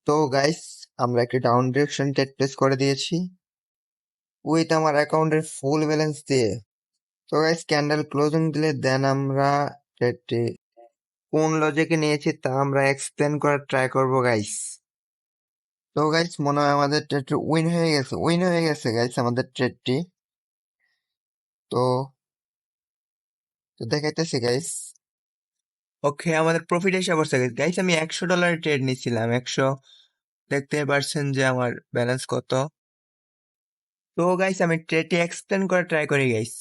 তো গাইস, আমরা একটি ডাউন ডিরেকশন টেক প্লেস করে দিয়েছি উইথ আমার অ্যাকাউন্টের ফুল ব্যালেন্স দিয়ে। তো গাইস, ক্যান্ডেল ক্লোজিং দিলে দেন আমরা ট্রেডটি কোন লজিকে নিয়েছি তা আমরা এক্সপ্লেন করার ট্রাই করবো গাইস। তো গাইস, মনে হয় আমাদের ট্রেডটি উইন হয়ে গেছে গাইস আমাদের ট্রেডটি। তো তো দেখাইতেছি গাইস। ওকে, আমাদের প্রফিট এসে পড়ছে গাইস। গাইস, আমি $100 ট্রেড নিয়েছিলাম। 100, দেখতে পারছেন যে আমার ব্যালেন্স কত। তো গাইস, আমি ট্রেডটি এক্সপ্লেন করার ট্রাই করি গাইস।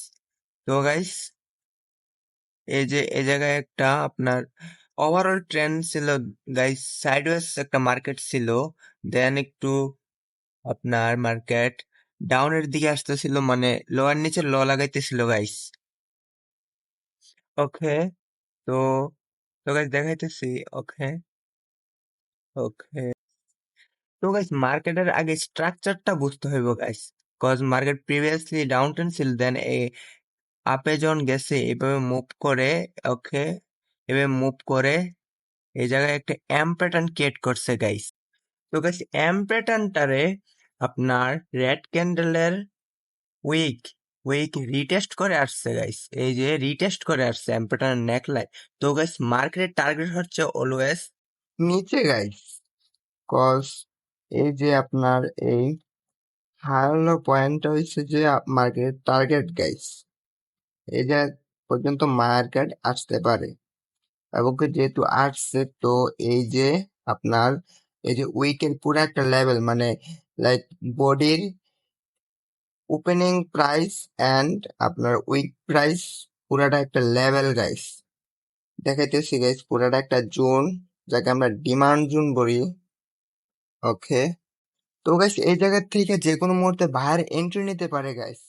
তো গাইস, এই যে এই জায়গায় একটা আপনার ওভারঅল ট্রেন্ড ছিল গাইস, সাইডওয়েজ একটা মার্কেট ছিল। দেন একটু আপনার মার্কেট ডাউনের দিকে আসতেছিল, মানে লোয়ার নিচে ল লাগাইতেছিল গাইস। ওকে, তো তো গাইস দেখাইতেছি। ওকে ওকে তো গাইস, মার্কেটের আগে স্ট্রাকচারটা বুঝতে হইব guys, cause market previously down trend ছিল, দেন আপে যখন গেছে এভাবে মুভ করে। ওকে, এভাবে মুভ করে এই জায়গায় একটা এম প্যাটার্ন ক্রিয়েট করছে গাইস। তো গাইস, এম প্যাটার্নটারে আপনার রেড ক্যান্ডেলের উইক উইক রিটেস্ট করে আসছে গাইস। এই যে রিটেস্ট করে আসছে এম প্যাটার্ন নেকলাইন। তো গাইস, মার্কেটের টার্গেট হচ্ছে অলওয়েজ নিচে গাইস, কজ এই যে আপনার এই হারানো পয়েন্টটা হচ্ছে যে মার্কেট টার্গেট গাইস। এই যে পর্যন্ত মার্কেট আসতে পারে, এবং যেহেতু আসছে, তো এই যে আপনার এই যে উইকের পুরো একটা লেভেল, মানে লাইক বডির ওপেনিং প্রাইস অ্যান্ড আপনার উইক প্রাইস পুরাটা একটা লেভেল গাইস। দেখাইতেছি গাইস, পুরাটা একটা জোন, যাকে আমরা ডিমান্ড জোন বলি। ওকে, তো গাইস, এই জায়গা থেকে যে কোনো মুহূর্তে বায়ার এন্ট্রি নিতে পারে গাইস।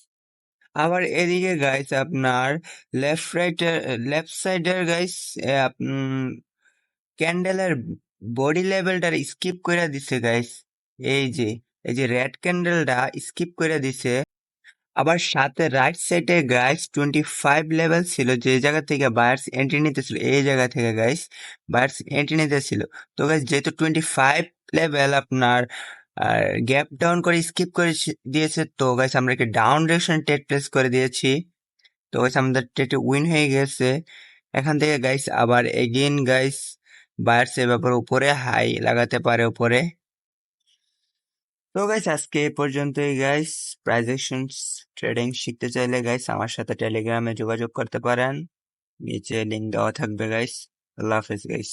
আবার এদিকে গাইস আপনার লেফট সাইডের গাইস ক্যান্ডেলের বডি লেভেলটা স্কিপ করে দিছে গাইস। এই যে রেড ক্যান্ডেলটা স্কিপ করে দিছে। আবার সাথে রাইট সাইডে গাইস 25 লেভেল ছিল, যে জায়গা থেকে বায়ার্স এন্ট্রি নিতেছিল। এই জায়গা থেকে গাইস বায়ার্স এন্ট্রি নিতেছিল। তো গাইস, যেহেতু 25 লেভেল আপনার গ্যাপ ডাউন করে স্কিপ করে দিয়েছে, তো গাইস আমরা একটা ডাউন ডিরেকশন ট্রেড প্লেস করে দিয়েছি। তো গাইস, আমাদের ট্রেডে উইন হয়ে গেছে। এখান থেকে গাইস আবার এগেইন গাইস বায়ার্স এবার উপরে হাই লাগাতে পারে উপরে। তো গাইস, আজকে এই পর্যন্তই গাইস। প্রাইস অ্যাকশনস ট্রেডিং শিখতে চাইলে গাইস আমার সাথে টেলিগ্রামে যোগাযোগ করতে পারেন, নিচে লিংক দেওয়া থাকবে গাইস। আল্লাহ হাফেজ গাইস।